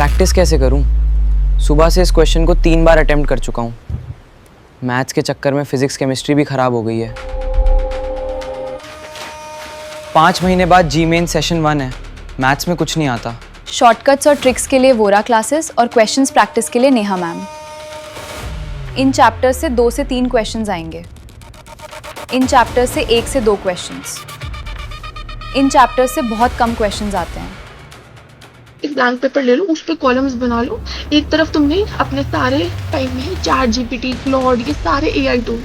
Practice कैसे करूं? सुबह से इस क्वेश्चन को 3 बार अटेम्प्ट कर चुका हूं। मैथ्स के चक्कर में फिजिक्स केमिस्ट्री भी खराब हो गई है। 5 महीने बाद जी मेन सेशन 1 है। मैथ्स में कुछ नहीं आता। शॉर्टकट्स और ट्रिक्स के लिए वोरा क्लासेस और क्वेश्चंस प्रैक्टिस के लिए नेहा मैम। इन चैप्टर से 2 से 3 क्वेश्चंस आएंगे। इन चैप्टर से 1 से 2 क्वेश्चंस। इन चैप्टर से बहुत कम क्वेश्चंस आते हैं। एक ब्लैंक पेपर ले लो, उस पर कॉलम्स बना लो। एक तरफ तुमने अपने सारे टाइम में चैट जीपीटी, क्लॉड, ये सारे एआई टूल,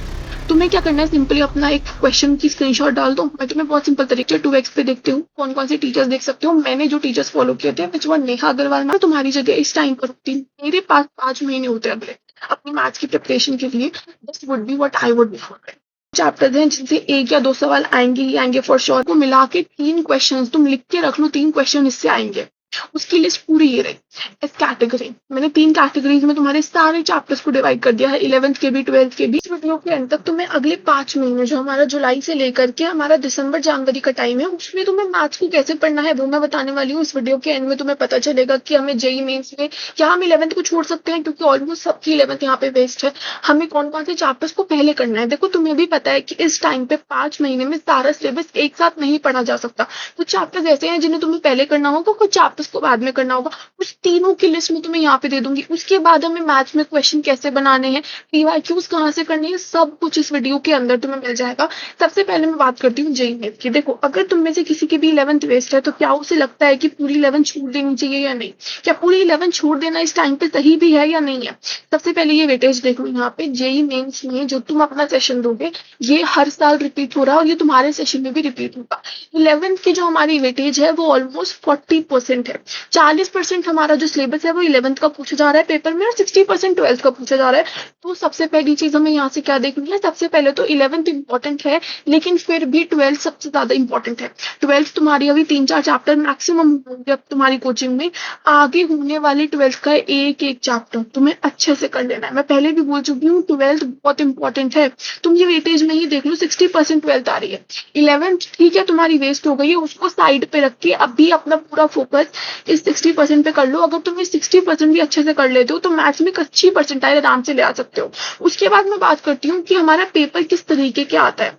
तुम्हें क्या करना है, सिंपली अपना एक क्वेश्चन की स्क्रीनशॉट डाल दो। मैं तुम्हें बहुत सिंपल तरीके 2x पे देखते हो कौन कौन से टीचर्स देख सकते हो। मैंने जो टीचर्स फॉलो किए थे, विच वन नेहा अग्रवाल, मैं तुम्हारी जगह इस टाइम पर होती। मेरे पास 5 महीने होते हैं अगले अपनी मैथ्स की प्रिपरेशन के लिए। This would be what I would be for. Chapters हैं जिनसे 1 या 2 सवाल आएंगे ही आएंगे फॉर श्योर। को मिला के 3 क्वेश्चन तुम लिख के रख लो, 3 क्वेश्चन इससे आएंगे। उसकी लिस्ट पूरी ये रही। इस कैटेगरी मैंने 3 कैटेगरीज में तुम्हारे सारे चैप्टर्स को डिवाइड कर दिया है, 11th के भी 12th के भी। इस वीडियो के एंड तक तुम्हें अगले 5 महीने, जो हमारा जुलाई से लेकर के हमारा दिसंबर जनवरी का टाइम है, उसमें तुम्हें मैथ्स को कैसे पढ़ना है वो मैं बताने वाली हूँ। इस वीडियो के एंड में तुम्हें पता चलेगा कि हमें जेईई मेंस में क्या हम 11th को छोड़ सकते हैं, क्योंकि ऑलमोस्ट सबकी 11th यहाँ पे वेस्ट है। हमें कौन कौन से चैप्टर्स को पहले करना है। देखो, तुम्हें भी पता है कि इस टाइम पे 5 महीने में सारा सिलेबस एक साथ नहीं पढ़ा जा सकता। कुछ चैप्टर्स ऐसे हैं जिन्हें तुम्हें पहले करना होगा, कुछ चैप्टर्स को बाद में करना होगा। उस तीनों की लिस्ट में तुम्हें यहाँ पे दे दूंगी। उसके बाद हमें मैथ्स में क्वेश्चन कैसे बनाने हैं, पीवाईक्यूज कहाँ से करने हैं, सब कुछ इस वीडियो के अंदर तुम्हें मिल जाएगा। सबसे पहले मैं बात करती हूँ जेईई मेंस की। देखो, अगर तुम में से किसी की भी 11th वेस्ट है तो क्या उसे लगता है कि पूरी 11th छोड़ देनी चाहिए या नहीं? क्या पूरी 11th छोड़ देना इस टाइम पे सही भी है या नहीं है? सबसे पहले ये वेटेज देख लो यहाँ पे। जेईई मेंस में जो तुम अपना सेशन दोगे, ये हर साल रिपीट हो रहा है और ये तुम्हारे सेशन में भी रिपीट होगा। 11th की जो हमारी वेटेज है वो ऑलमोस्ट 40% है। 40% हमारा जो सिलेबस है वो 11th का पूछा जा रहा है पेपर में और 60% 12th का पूछा जा रहा है। तो सबसे पहली चीज हमें यहाँ से क्या देखनी है, सबसे पहले तो 11th इंपॉर्टेंट है, लेकिन फिर भी 12th सबसे ज्यादा इंपॉर्टेंट है। 12th तुम्हारी अभी 3-4 चैप्टर मैक्सिमम होंगे अब तुम्हारी कोचिंग में। आगे होने वाले 12th का एक एक चैप्टर तुम्हें अच्छे से कर लेना है। मैं पहले भी बोल चुकी हूँ, 12th बहुत इंपॉर्टेंट है। तुम ये वेटेज में ही देख लो, 60% 12th आ रही है। 11th ठीक है तुम्हारी वेस्ट हो गई है, उसको साइड पे रख के अभी अपना पूरा फोकस इस 60% पे कर लो। अगर तुम इस 60% भी अच्छे से कर लेते हो तो मैथ्स में एक अच्छी परसेंटाइल आराम से ले आ सकते हो। उसके बाद मैं बात करती हूँ कि हमारा पेपर किस तरीके के आता है।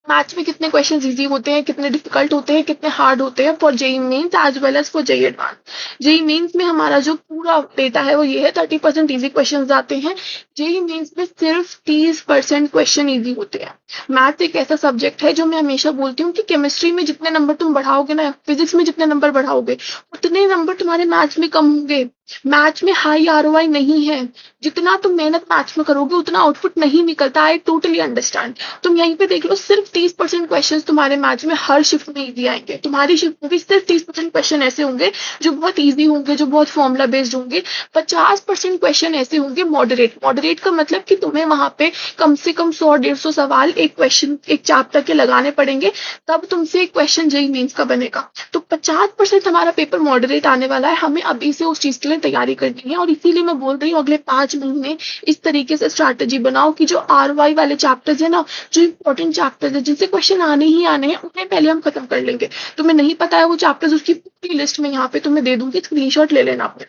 मैथ्स में कितने क्वेश्चंस इजी होते हैं, कितने डिफिकल्ट होते हैं, कितने हार्ड होते हैं for JEE mains as well as for JEE advance. JEE mains में हमारा जो पूरा डेटा है वो ये है, 30% इजी क्वेश्चंस आते हैं। जेईई मेंस में सिर्फ 30% क्वेश्चन इजी होते हैं। मैथ एक ऐसा सब्जेक्ट है जो मैं हमेशा बोलती हूँ कि केमिस्ट्री में जितने नंबर तुम बढ़ाओगे ना, फिजिक्स में जितने नंबर बढ़ाओगे, उतने नंबर तुम्हारे मैथ्स में कम होंगे। मैथ्स में हाई आरओआई नहीं है। जितना तुम मेहनत मैथ्स में करोगे उतना आउटपुट नहीं निकलता। I totally understand. तुम यहीं पे देख लो, सिर्फ 30% क्वेश्चंस तुम्हारे मैथ्स में हर शिफ्ट में इजी आएंगे। तुम्हारी शिफ्ट में भी सिर्फ 30% क्वेश्चन ऐसे होंगे जो बहुत इजी होंगे, जो बहुत फॉर्मूला बेस्ड होंगे। 50% क्वेश्चन ऐसे होंगे मॉडरेट। मॉडरेट का मतलब कि तुम्हें वहां पे कम से कम 100-150 सवाल एक क्वेश्चन, एक चैप्टर के लगाने पड़ेंगे, तब तुमसे एक क्वेश्चन जेईई मेंस का बनेगा। तो 50% हमारा पेपर मॉडरेट आने वाला है। हमें अभी से उस चीज के लिए तैयारी करनी है और इसीलिए मैं बोल रही हूँ अगले 5 महीने इस तरीके से स्ट्रैटेजी बनाओ कि जो आरवाई वाले चैप्टर्स है ना, जो इंपॉर्टेंट चैप्टर्स है जिनसे क्वेश्चन आने ही आने हैं, उन्हें पहले हम खत्म कर लेंगे। तुम्हें नहीं पता है वो चैप्टर्स, उसकी पूरी लिस्ट में यहाँ पे तुम्हें दे दूंगी, स्क्रीनशॉट ले लेना अपने।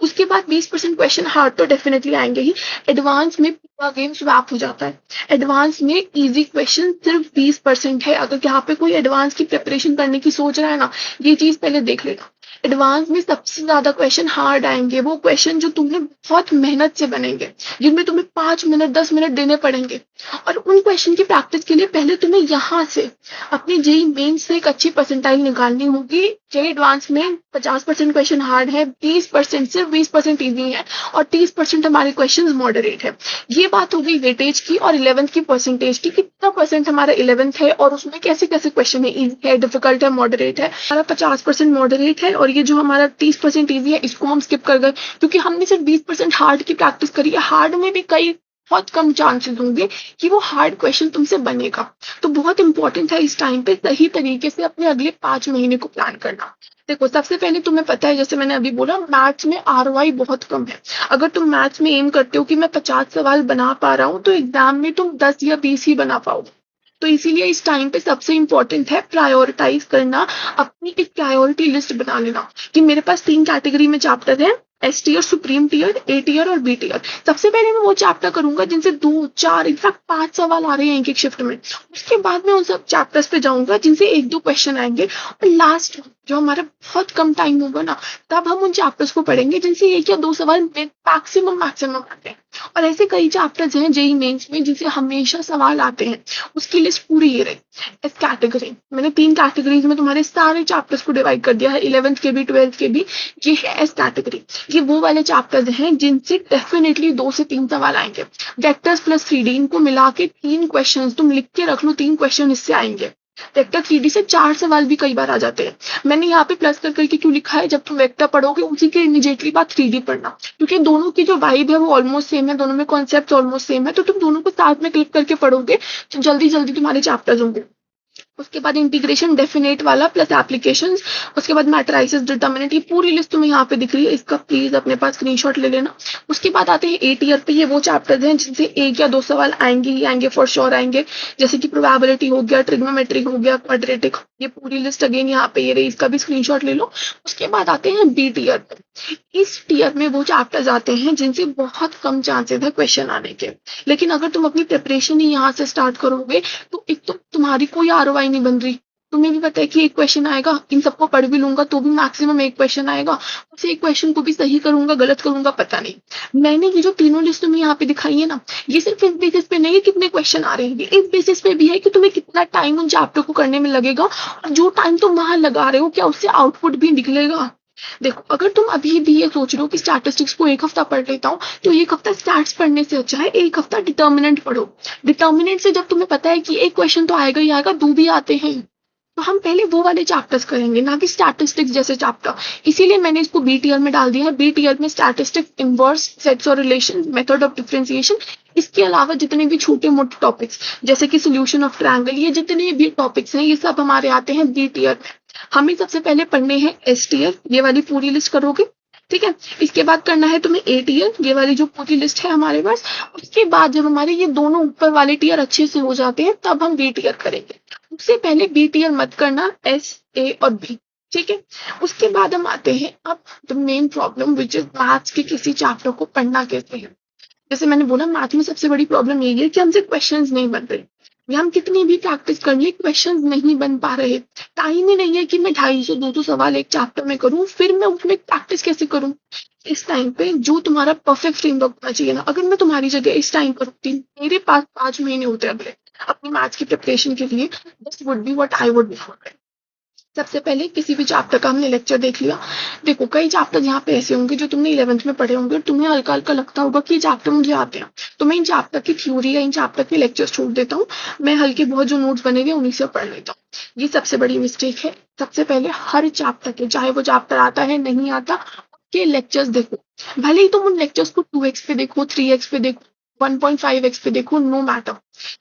उसके बाद 20% क्वेश्चन हार्ड तो डेफिनेटली आएंगे ही। एडवांस में पूरा गेम स्वैप हो जाता है। एडवांस में इजी क्वेश्चन सिर्फ 20% है। अगर यहाँ पे कोई एडवांस की प्रिपरेशन करने की सोच रहा है ना, ये चीज पहले देख लेना। एडवांस में सबसे ज्यादा क्वेश्चन हार्ड आएंगे, वो क्वेश्चन जो तुम्हें बहुत मेहनत से बनेंगे, जिनमें तुम्हें 5 मिनट 10 मिनट देने पड़ेंगे। और उन क्वेश्चन की प्रैक्टिस के लिए पहले तुम्हें यहाँ से अपनी जेईई मेंस से एक अच्छी परसेंटाइल निकालनी होगी। जेईई एडवांस में 50% क्वेश्चन हार्ड है, 20% सिर्फ 20% इजी है और 30% हमारे क्वेश्चन मॉडरेट है। ये बात हो गई वेटेज की और 11th की परसेंटेज की। कितना परसेंट हमारा 11th है और उसमें कैसे कैसे क्वेश्चन है, इजी है, डिफिकल्ट है, मॉडरेट है। हमारा 50% मॉडरेट है और ये जो हमारा 30% इजी है इसको हम स्किप कर गए क्योंकि हमने सिर्फ 20% हार्ड की प्रैक्टिस करी है। हार्ड में भी कई बहुत कम चांसेस होंगे कि वो हार्ड क्वेश्चन तुमसे बनेगा। तो बहुत इंपॉर्टेंट है इस टाइम पे सही तरीके से अपने अगले 5 महीने को प्लान करना। देखो, सबसे पहले तुम्हें पता है, जैसे मैंने अभी बोला, मैथ्स में आरओआई बहुत कम है। अगर तुम मैथ्स में एम करते हो कि मैं 50 सवाल बना पा रहा हूँ, तो एग्जाम में तुम 10 या 20 ही बना पाओगे। तो इसीलिए इस टाइम पे सबसे इंपॉर्टेंट है प्रायोरिटाइज करना, अपनी एक प्रायोरिटी लिस्ट बना लेना कि मेरे पास 3 कैटेगरी में चैप्टर है, एस टीयर, सुप्रीम टीयर, ए टीयर और बी टीयर। सबसे पहले मैं वो चैप्टर करूंगा जिनसे 2, 4 इनफैक्ट 5 सवाल आ रहे हैं एक शिफ्ट में। उसके बाद मैं उन सब चैप्टर्स पे जाऊंगा जिनसे 1-2 क्वेश्चन आएंगे, और लास्ट जो हमारा बहुत कम टाइम होगा ना, तब हम उन चैप्टर्स को पढ़ेंगे जिनसे 1 या 2 सवाल मैक्सिमम आते हैं। और ऐसे कई चैप्टर्स हैं जेईई मेंस में जिनसे हमेशा सवाल आते हैं। उसकी लिस्ट पूरी ये रही। इस कैटेगरी मैंने 3 कैटेगरीज में तुम्हारे सारे चैप्टर्स को डिवाइड कर दिया है, 11th के भी 12th के भी। ये है एस कैटेगरी। ये वो वाले चैप्टर्स हैं जिनसे डेफिनेटली 2 से 3 सवाल आएंगे। वेक्टर्स प्लस 3D इनको मिला के 3 क्वेश्चन तुम लिख के रख लो, 3 क्वेश्चन इससे आएंगे। वेक्टर 3D से 4 सवाल भी कई बार आ जाते हैं। मैंने यहाँ पे प्लस करके क्यों लिखा है, जब तुम वेक्टर पढ़ोगे उसी के इमीडिएटली बाद 3D पढ़ना, क्योंकि दोनों की जो वाइब है वो ऑलमोस्ट सेम है, दोनों में कॉन्सेप्ट ऑलमोस्ट सेम है, तो तुम दोनों को साथ में क्लिक करके पढ़ोगे तो जल्दी जल्दी तुम्हारे चैप्टर्स होंगे। उसके बाद इंटीग्रेशन डेफिनेट वाला प्लस एप्लीकेशंस, उसके बाद मैट्राइसिस, डिटर्मिनेंट, ये पूरी लिस्ट तुम्हें यहाँ पे दिख रही है, इसका प्लीज अपने पास स्क्रीनशॉट ले लेना। उसके बाद आते हैं ए टीयर पे। ये वो चैप्टर्स हैं जिनसे 1 या 2 सवाल आएंगे ही आएंगे, फॉर श्योर आएंगे, जैसे कि प्रोबेबिलिटी हो गया, ट्रिग्नोमेट्री हो गया, क्वाड्रेटिक। ये पूरी लिस्ट अगेन यहाँ पे ये रही, इसका भी स्क्रीनशॉट ले लो। उसके बाद आते हैं बी टीयर पे। इस टीयर में वो चैप्टर्स आते हैं जिनसे बहुत कम चांसेस है क्वेश्चन आने के, लेकिन अगर तुम अपनी प्रिपरेशन ही यहाँ से स्टार्ट करोगे तो एक तो तुम्हारी कोई आरओआई नहीं बन रही। तुम्हें भी पता है कि एक क्वेश्चन आएगा, इन सबको पढ़ भी लूंगा तो भी मैक्सिमम एक क्वेश्चन आएगा, उसे एक क्वेश्चन को भी सही करूंगा गलत करूंगा पता नहीं। मैंने ये जो तीनों लिस्ट तुम्हें यहाँ पे दिखाई है ना, ये सिर्फ इस बेसिस पे नहीं है कितने क्वेश्चन आ रहे हैं, इस बेसिस पे भी है कि तुम्हें कितना टाइम उन चैप्टर को करने में लगेगा, और जो टाइम तुम वहां लगा रहे हो क्या उससे आउटपुट भी निकलेगा। देखो, अगर तुम अभी भी ये सोच रहे हो कि स्टैटिस्टिक्स को 1 हफ्ता पढ़ लेता हूँ, तो 1 हफ्ता स्टैट्स पढ़ने से अच्छा है 1 हफ्ता डिटर्मिनेंट पढ़ो। डिटर्मिनेंट से जब तुम्हें पता है कि एक क्वेश्चन तो आएगा ही आएगा, 2 भी आते हैं, तो हम पहले वो वाले चैप्टर्स करेंगे, ना कि स्टैटिस्टिक्स जैसे चैप्टर। इसीलिए मैंने इसको बी टीयर में डाल दिया है। बी टीयर में स्टैटिस्टिक्स, इनवर्स, सेट्स और रिलेशन, मेथड ऑफ डिफरेंशिएशन, इसके अलावा जितने भी छोटे मोटे टॉपिक्स जैसे कि सोल्यूशन ऑफ ट्रायंगल, ये जितने भी टॉपिक्स हैं ये सब हमारे आते हैं बी टीयर में। हमें सबसे पहले पढ़ने हैं एस टीयर, ये वाली पूरी लिस्ट करोगे, ठीक है। इसके बाद करना है तुम्हें ए टीयर, ये वाली जो पूरी लिस्ट है हमारे पास। उसके बाद जब हमारे ये दोनों ऊपर वाले टीयर अच्छे से हो जाते हैं तब हम बी टीयर करेंगे। उससे पहले बी टीयर मत करना, एस, ए और बी, ठीक है। उसके बाद हम आते हैं अब the main problem which is maths के किसी चैप्टर को पढ़ना कैसे है। जैसे मैंने बोला, मैथ में सबसे बड़ी प्रॉब्लम यही है कि हमसे क्वेश्चंस नहीं बन रहे, या हम कितनी भी प्रैक्टिस कर ले क्वेश्चंस नहीं बन पा रहे। टाइम ही नहीं है कि मैं 250-200 सवाल एक चैप्टर में करूं, फिर मैं उसमें प्रैक्टिस कैसे करूं। इस टाइम पे जो तुम्हारा परफेक्ट फ्रेमवर्क होना चाहिए ना, अगर मैं तुम्हारी जगह इस टाइम पर होती, मेरे पास 5 महीने होते अगले अपनी मैथ्स की प्रिपरेशन के लिए, this would be what I would be for. सबसे पहले किसी भी चैप्टर का हमने लेक्चर देख लिया। देखो, कई चैप्टर यहाँ पे ऐसे होंगे जो तुमने 11th में पढ़े होंगे और तुम्हें हल्का हल्का लगता होगा कि ये चैप्टर मुझे आते हैं, तो मैं इन चैप्टर की थ्योरी या इन चैप्टर के लेक्चर्स छोड़ देता हूँ, मैं हल्के बहुत जो नोट्स बने हुए उन्हीं से पढ़ लेता हूँ। ये सबसे बड़ी मिस्टेक है। सबसे पहले हर चैप्टर के, चाहे वो चैप्टर आता है नहीं आता, के लेक्चर्स देखो। भले ही तुम उन लेक्चर्स को 2x पे देखो, 3x पे देखो, 1.5x पे देखो, नो मैटर।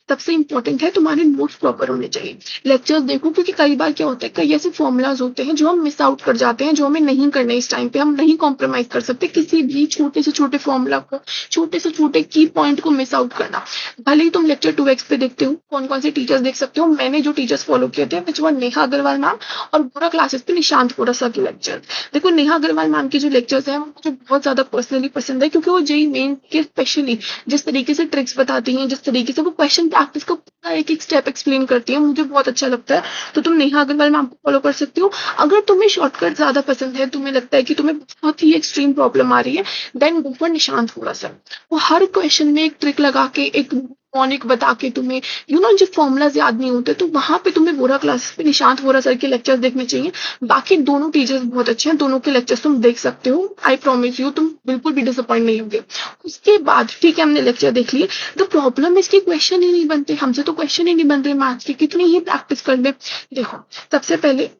सबसे इंपॉर्टेंट है तुम्हारे नोट्स प्रॉपर होने चाहिए। लेक्चर्स देखो, क्योंकि कई बार क्या होता है, कई ऐसे फॉर्मूलाज होते हैं जो हम मिस आउट कर जाते हैं, जो हमें नहीं करने इस टाइम पे। हम नहीं कॉम्प्रोमाइज कर सकते किसी भी छोटे से छोटे फॉर्मूला को, छोटे से छोटे की पॉइंट को मिस आउट करना। भले ही तुम लेक्चर 2x पे देखते हो, कौन कौन से टीचर्स देख सकते हो। मैंने जो टीचर्स फॉलो किए थे विच वर नेहा अग्रवाल मैम, और गोरा क्लासेस पे निशांत गोरा सर के लेक्चर। देखो, नेहा अग्रवाल मैम के जो लेक्चर्स हैं मुझे बहुत ज्यादा पर्सनली पसंद है, क्योंकि वो जेईई मेन के स्पेशली जिस तरीके से ट्रिक्स बताती हैं, जिस तरीके से वो क्वेश्चन प्रैक्टिस का पूरा एक एक स्टेप एक्सप्लेन करती है, मुझे बहुत अच्छा लगता है। तो तुम नेहा अग्रवाल मैम को फॉलो कर सकती हो। अगर तुम्हें शॉर्टकट ज्यादा पसंद है, तुम्हें लगता है कि तुम्हें बहुत ही एक्सट्रीम प्रॉब्लम आ रही है, देन गो फॉर निशांत गोरा सर। वो हर क्वेश्चन में एक ट्रिक लगा के, एक मॉनिक बता के तुम्हें जो फॉर्मुलाज याद नहीं होते, तो वहां पे तुम्हें गोरा क्लासेस पे निशांत गोरा सर के लेक्चर्स देखने चाहिए। बाकी दोनों टीचर्स बहुत अच्छे हैं, दोनों के लेक्चर्स तुम देख सकते हो। आई प्रॉमिस यू, तुम बिल्कुल भी डिसअपॉइंट नहीं होंगे। उसके बाद ठीक है, हमने लेक्चर देख लिए। द प्रॉब्लम इसके क्वेश्चन ही नहीं बनते, हमसे तो क्वेश्चन ही नहीं बन रहे मैथ्स के, कितनी ही प्रैक्टिस कर ले। देखो, सबसे पहले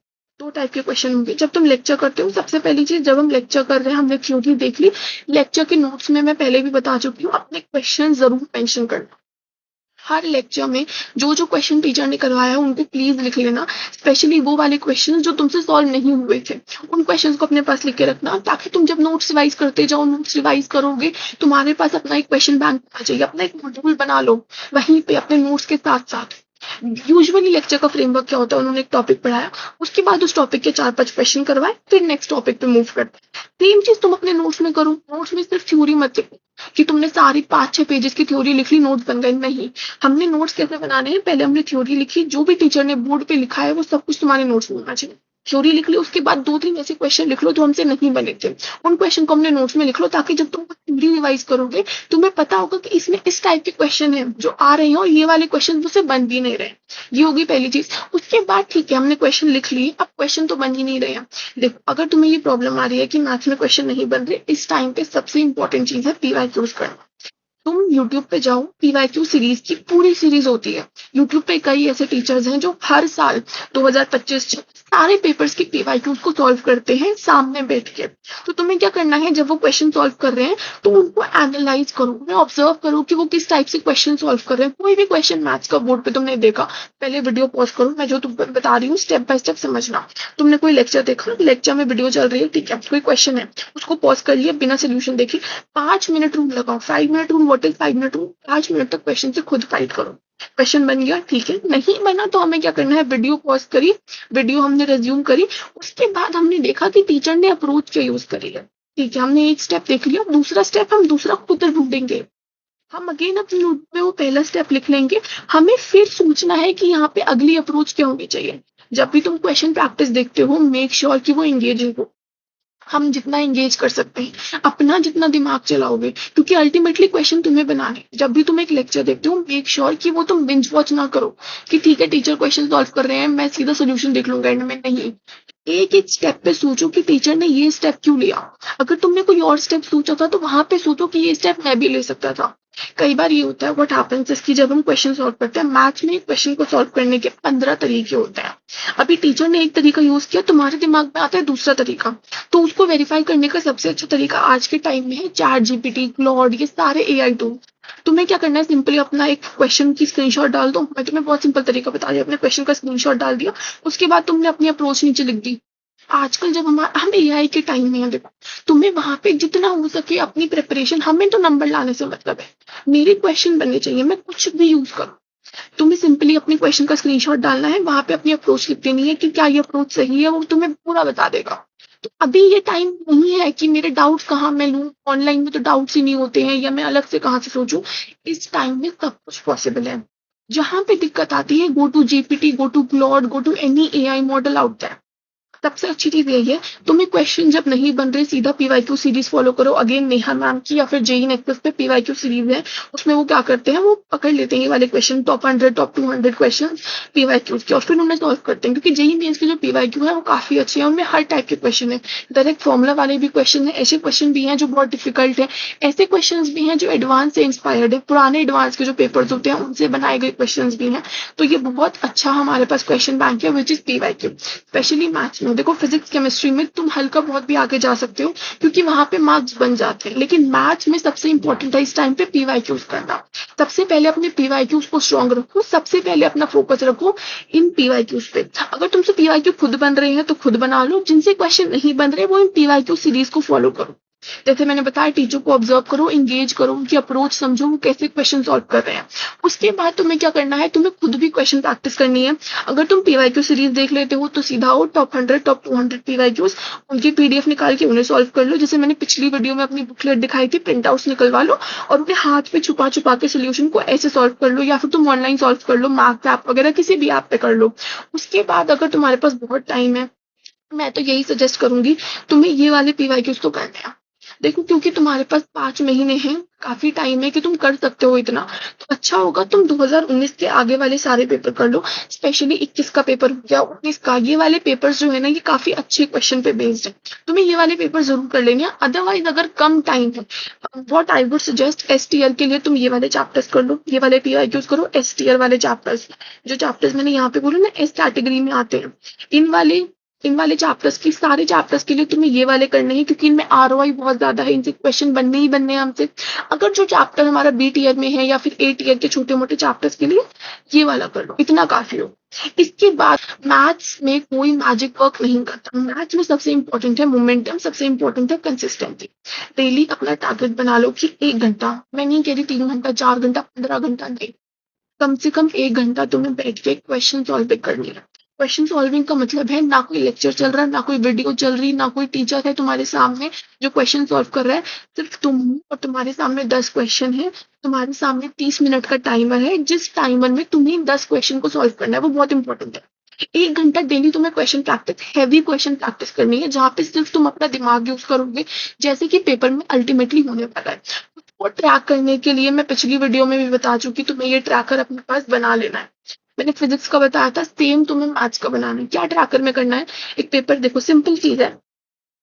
2 टाइप के क्वेश्चन होंगे जब तुम लेक्चर करते हो। सबसे पहली चीज, जब हम लेक्चर कर रहे हैं, हमने थ्योरी देख ली, लेक्चर के नोट्स में मैं पहले भी बता चुकी हूँ, अपने क्वेश्चन जरूर मेंशन करना। हर लेक्चर में जो जो क्वेश्चन टीचर ने करवाया है उनको प्लीज लिख लेना, स्पेशली वो वाले क्वेश्चन जो तुमसे सॉल्व नहीं हुए थे, उन क्वेश्चंस को अपने पास लिख के रखना, ताकि तुम जब नोट्स रिवाइज करते जाओ, नोट्स रिवाइज करोगे, तुम्हारे पास अपना एक क्वेश्चन बैंक होना चाहिए। अपना एक मॉड्यूल बना लो वहीं पे अपने नोट्स के साथ साथ। यूजुअली लेक्चर का फ्रेमवर्क क्या होता है, उन्होंने एक टॉपिक पढ़ाया, उसके बाद उस टॉपिक के 4-5 क्वेश्चन करवाए, फिर नेक्स्ट टॉपिक पे मूव करते हैं। सेम चीज तुम अपने नोट्स में करो। नोट्स में सिर्फ थ्योरी मत लिखो कि तुमने सारी 5-6 पेजेस की थ्योरी लिख ली, नोट्स बन गए। नहीं, हमने नोट्स कैसे बनाने हैं, पहले हमने थ्योरी लिखी, जो भी टीचर ने बोर्ड पे लिखा है वो सब कुछ तुम्हारे नोट्स में होना चाहिए। थ्योरी लिख ली, उसके बाद 2-3 ऐसे क्वेश्चन लिख लो जो हमसे नहीं बने थे, उन क्वेश्चन को हमने नोट्स में लिख लो, ताकि जब तुम थ्योरी रिवाइज करोगे तुम्हें पता होगा कि इसमें इस टाइप के क्वेश्चन है जो आ रहे हैं और ये वाले क्वेश्चन मुझसे बन भी नहीं रहे। ये होगी पहली चीज। उसके बाद ठीक है, हमने क्वेश्चन लिख लिए, अब क्वेश्चन तो बन ही नहीं रहे हैं। देखो, अगर तुम्हें ये प्रॉब्लम आ रही है कि मैथ्स में क्वेश्चन नहीं बन रहे, इस टाइम पे सबसे इंपॉर्टेंट चीज है पीवाईक्यूज करना। तुम YouTube पे जाओ, पीवाईक्यू सीरीज की पूरी सीरीज होती है। YouTube पे कई ऐसे टीचर्स हैं जो हर साल 2025 सारे पेपर्स की पीवाईक्यूज को सॉल्व करते हैं सामने बैठ के। तो तुम्हें क्या करना है, जब वो क्वेश्चन सॉल्व कर रहे हैं तो उनको एनालाइज करो, उन्हें ऑब्जर्व करो कि वो किस टाइप से क्वेश्चन सॉल्व कर रहे हैं। कोई भी क्वेश्चन मैथ्स का बोर्ड पे तुमने देखा, पहले वीडियो पॉज करो, मैं जो तुमको बता रही हूँ स्टेप बाय स्टेप समझना। तुमने कोई लेक्चर देखा, लेक्चर में वीडियो चल रही है, ठीक है, कोई क्वेश्चन है, उसको पॉज कर लिया, बिना सोल्यूशन देखे 5 मिनट रूल लगाओ। 5 minute rule, what is 5 minute rule? 5 minute तक क्वेश्चन से खुद फाइट करो। क्वेश्चन बन गया, ठीक है, नहीं बना तो हमें क्या करना है, वीडियो पॉज करी, वीडियो हमने रिज्यूम करी, उसके बाद हमने देखा कि टीचर ने अप्रोच क्या यूज करी है। ठीक है, हमने एक स्टेप देख लिया, दूसरा स्टेप हम दूसरा खुद ढूंढेंगे। हम अगेन अपने नोट में वो पहला स्टेप लिख लेंगे। हमें फिर सोचना है कि यहाँ पे अगली अप्रोच क्या होनी चाहिए। जब भी तुम क्वेश्चन प्रैक्टिस देखते हो, मेक श्योर कि वो एंगेजिंग हो। हम जितना एंगेज कर सकते हैं, अपना जितना दिमाग चलाओगे, क्योंकि अल्टीमेटली क्वेश्चन तुम्हें बनाने। जब भी तुम एक लेक्चर देखते हो, मेक श्योर कि वो तुम बिंज वॉच ना करो कि ठीक है टीचर क्वेश्चन सॉल्व कर रहे हैं, मैं सीधा सोल्यूशन देख लूंगा एंड में। नहीं, एक एक स्टेप पे सोचो कि टीचर ने ये स्टेप क्यों लिया। अगर तुमने कोई और स्टेप सोचा था तो वहां पे सोचो कि ये स्टेप मैं भी ले सकता था। कई बार ये होता है, व्हाट हैपेंस इज कि जब हम क्वेश्चन सॉल्व करते हैं, मैथ्स में क्वेश्चन को सॉल्व करने के 15 तरीके होते हैं। अभी टीचर ने एक तरीका यूज किया, तुम्हारे दिमाग में आता है दूसरा तरीका, तो उसको वेरीफाई करने का सबसे अच्छा तरीका आज के टाइम में है चैट जीपीटी, क्लॉड, ये सारे एआई टूल। तुम्हें क्या करना है, सिंपली अपना एक क्वेश्चन की स्क्रीनशॉट डाल दो। मैं तुम्हें बहुत सिंपल तरीका बता रही हूँ, अपने क्वेश्चन का स्क्रीनशॉट डाल दिया, उसके बाद तुमने अपनी अप्रोच नीचे लिख दी। आजकल जब हम एआई के टाइम में हैं, देखो तुम्हें वहां पे जितना हो सके अपनी प्रिपरेशन, हमें तो नंबर लाने से मतलब है, मेरे क्वेश्चन बनने चाहिए, मैं कुछ भी यूज करूँ। तुम्हें सिंपली अपने क्वेश्चन का स्क्रीनशॉट डालना है, वहां पे अपनी अप्रोच लिख देनी है कि क्या ये अप्रोच सही है, वो तुम्हें पूरा बता देगा। तो अभी ये टाइम नहीं है कि मेरे डाउट्स कहाँ मैं लूँ, ऑनलाइन में तो डाउट्स ही नहीं होते हैं, या मैं अलग से कहाँ से सोचूं। इस टाइम में सब कुछ पॉसिबल है। जहां पे दिक्कत आती है, go to GPT, go to Claude, go to any AI model out there. सबसे अच्छी चीज यही है, तुम्हें क्वेश्चन जब नहीं बन रहे, सीधा पीवाईक्यू सीरीज फॉलो करो। अगेन नेहा मैम की या फिर जेई नेक्सस पे पीवाईक्यू सीरीज है, उसमें वो क्या करते हैं, वो पकड़ लेते हैं ये वाले question, top 100 top 200 question PYQs के, और फिर उन्हें सॉल्व करते हैं। क्योंकि जेई मेंस के जो पीवाईक्यू है वो काफी अच्छे हैं, उनमें हर टाइप के क्वेश्चन है, डायरेक्ट फॉर्मुला वाले भी क्वेश्चन है, ऐसे क्वेश्चन भी हैं जो बहुत डिफिकल्ट है, ऐसे क्वेश्चन भी हैं जो एडवांस से इंस्पायर्ड है, पुराने एडवांस के जो पेपर्स होते हैं उनसे बनाए गए क्वेश्चन भी हैं। तो ये बहुत अच्छा हमारे पास क्वेश्चन बैंक है which is PYQ. Specially maths में देखो, फिजिक्स केमिस्ट्री में तुम हल्का बहुत भी आगे जा सकते हो क्योंकि वहां पे मार्क्स बन जाते हैं, लेकिन मैथ्स में सबसे इंपॉर्टेंट है इस टाइम पे पीवाईक्यूज करना। सबसे पहले अपने पीवाईक्यूज को स्ट्रॉन्ग रखो, सबसे पहले अपना फोकस रखो इन पीवाईक्यूज पे। अगर तुमसे पीवाईक्यू खुद बन रहे हैं तो खुद बना लो, जिनसे क्वेश्चन नहीं बन रहे वो इन पीवाईक्यू सीरीज को फॉलो करो। जैसे मैंने बताया, टीचर को ऑब्जर्व करो, इंगेज करो, उनकी अप्रोच समझो, वो कैसे क्वेश्चन सॉल्व कर रहे हैं। उसके बाद तुम्हें क्या करना है, तुम्हें खुद भी क्वेश्चन प्रैक्टिस करनी है। अगर तुम पीवाईक्यू सीरीज देख लेते हो तो सीधा हो टॉप 100 टॉप 200 पीवाईक्यूज, उनकी पीडीएफ निकाल के उन्हें सॉल्व कर लो। जैसे मैंने पिछली वीडियो में अपनी बुकलेट दिखाई थी, प्रिंट आउट निकलवा लो और उन्हें हाथ पे छुपा छुपा के सोल्यूशन को ऐसे सॉल्व कर लो, या फिर तुम ऑनलाइन सॉल्व कर लो, मैथ्स ऐप वगैरह किसी भी ऐप पे कर लो। उसके बाद अगर तुम्हारे पास बहुत टाइम है, मैं तो यही सजेस्ट करूंगी तुम्हें ये वाले पीवाईक्यूज तो करने हैं। देखो, क्योंकि तुम्हारे पास 5 महीने हैं, काफी टाइम है कि तुम कर सकते हो इतना, तो अच्छा होगा तुम 2019 के आगे वाले सारे पेपर कर लो। स्पेशली 21 का पेपर हो गया, 19 का, ये वाले पेपर्स जो है ना, ये काफी अच्छे क्वेश्चन पे बेस्ड है, तुम्हें ये वाले पेपर जरूर कर लेने हैं। अदरवाइज अगर कम टाइम है, what I would suggest, S tier के लिए तुम ये वाले चैप्टर्स कर लो, ये वाले पीवाईक्यूज करो, एस टीयर वाले चैप्टर्स। जो चैप्टर्स मैंने यहाँ पे बोले ना एस कैटेगरी में आते हैं, इन वाले चैप्टर्स की, सारे चैप्टर्स के लिए तुम्हें ये वाले करने हैं, क्योंकि इनमें आरओआई बहुत ज्यादा है, इनसे क्वेश्चन बनने ही बनने हैं हमसे। अगर जो चैप्टर हमारा बी टीयर में है या फिर ए टीयर के छोटे मोटे चैप्टर्स के लिए ये वाला कर लो, इतना काफी हो। इसके बाद मैथ्स में कोई मैजिक वर्क नहीं करता। मैथ्स में सबसे इंपॉर्टेंट है मोमेंटम, सबसे इंपॉर्टेंट है कंसिस्टेंसी। डेली अपना टारगेट बना लो कि 1 घंटा, मैं नहीं कह रही 3 घंटा 4 घंटा 15 घंटा, नहीं, कम से कम 1 घंटा तुम्हें बैठ के क्वेश्चन सॉल्व करनी है। क्वेश्चन सॉल्विंग का मतलब है ना कोई लेक्चर चल रहा है, ना कोई वीडियो चल रही, ना कोई टीचर है तुम्हारे सामने जो क्वेश्चन सॉल्व कर रहा है। सिर्फ तुम हो और तुम्हारे सामने 10 क्वेश्चन है। तुम्हारे सामने 30 मिनट का टाइमर है, जिस टाइमर में तुम्हें 10 क्वेश्चन को सॉल्व करना है, वो बहुत इंपॉर्टेंट है। 1 घंटा डेली तुम्हें question practice, heavy question practice करनी है, जहाँ पे सिर्फ तुम अपना दिमाग यूज करोगे, जैसे कि पेपर में अल्टीमेटली होने वाला है। वो ट्रैक करने के लिए मैं पिछली वीडियो में भी बता चुकी, तुम्हें ये ट्रैकर अपने पास बना लेना है। मैंने फिजिक्स का बताया था, सेम तुम्हें मैथ्स का बनाना है। क्या ट्रैकर में करना है? एक पेपर, देखो सिंपल चीज है,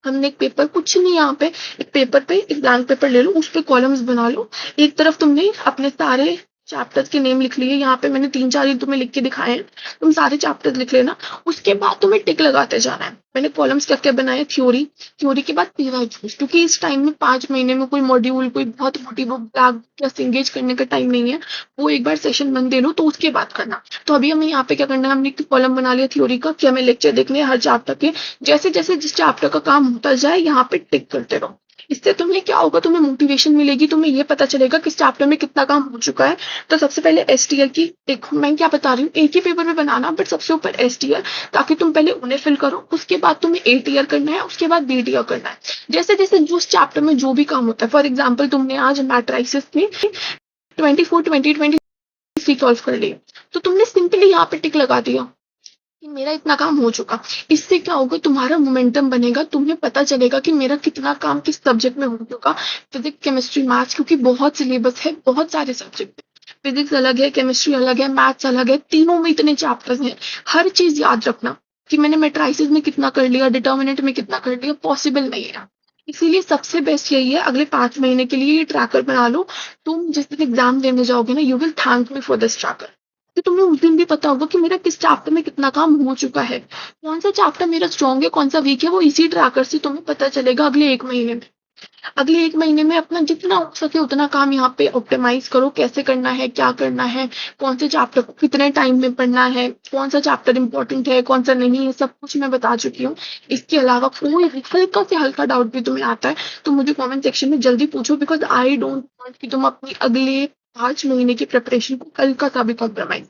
हमने एक पेपर, कुछ नहीं यहाँ पे, एक पेपर पे एक ब्लैंक पेपर ले लो, उस पे कॉलम्स बना लो। एक तरफ तुमने अपने सारे चैप्टर्स के नेम लिख लिए, यहाँ पे मैंने 3-4 ही तुम्हें लिख के दिखाए हैं, तुम सारे चैप्टर्स लिख लेना। उसके बाद तुम्हें टिक लगाते जाना है। मैंने कॉलम्स क्या क्या बनाए? थ्योरी, थ्योरी के बाद पीवाईक्यूज, क्योंकि इस टाइम में 5 महीने में कोई मॉड्यूल, कोई बहुत मोटी वो क्लास एंगेज करने का टाइम नहीं है। वो एक बार सेशन बंद दे लो तो उसके बाद करना। तो अभी हमें यहाँ पे क्या करना है, हमने एक कॉलम बना लिया थ्योरी का कि हमें लेक्चर देखने हैं हर चैप्टर के। जैसे जैसे जिस चैप्टर का काम होता जाए, यहाँ पे टिक करते रहो। इससे तुम्हें क्या होगा, तुम्हें मोटिवेशन मिलेगी, तुम्हें ये पता चलेगा किस चैप्टर में कितना काम हो चुका है। तो सबसे पहले एसटीआर की, देखो मैं क्या बता रही हूँ, एक ही पेपर में बनाना, बट सबसे ऊपर एसटीआर, ताकि तुम पहले उन्हें फिल करो, उसके बाद तुम्हें एटीआर करना है, उसके बाद बीटीआर करना है। जैसे जैसे जो उस चैप्टर में जो भी काम होता है, फॉर एग्जाम्पल तुमने आज मैट्राइसिस में 24, 20, 23 सॉल्व कर लिए, तो तुमने सिंपली यहाँ पे टिक लगा दिया कि मेरा इतना काम हो चुका। इससे क्या होगा, तुम्हारा मोमेंटम बनेगा, तुम्हें पता चलेगा कि मेरा कितना काम किस सब्जेक्ट में हो चुका। फिजिक्स, केमिस्ट्री, मैथ्स, क्योंकि बहुत सिलेबस है, बहुत सारे सब्जेक्ट है। फिजिक्स अलग है, केमिस्ट्री अलग है, मैथ्स अलग है, तीनों में इतने चैप्टर्स हैं। हर चीज याद रखना कि मैंने मैट्राइसिस में कितना कर लिया, डिटर्मिनेंट में कितना कर लिया, पॉसिबल नहीं है। इसीलिए सबसे बेस्ट यही है, अगले 5 महीने के लिए ये ट्रैकर बना लो। तुम जिस दिन एग्जाम देने जाओगे ना, you will thank me for this tracker. तो तुम्हें उस दिन भी पता होगा कि मेरा किस चैप्टर में कितना काम हो चुका है, कौन सा चैप्टर मेरा स्ट्रॉन्ग है, कौन सा वीक है, वो इसी ट्रैकर से तुम्हें पता चलेगा अगले 1 महीने में। अगले 1 महीने में अपना जितना हो सके उतना काम यहाँ पे ऑप्टिमाइज करो, कैसे करना है, क्या करना है, कौन से चैप्टर को कितने टाइम में पढ़ना है, कौन सा चैप्टर इंपॉर्टेंट है, कौन सा नहीं है, सब कुछ मैं बता चुकी हूँ। इसके अलावा कोई हल्का से हल्का डाउट भी तुम्हें आता है तो मुझे कॉमेंट सेक्शन में जल्दी पूछो, बिकॉज आई डोंट वांट कि तुम अपनी अगले 5 महीने की प्रिपरेशन को हल्का सा भी कॉम्प्रोमाइज।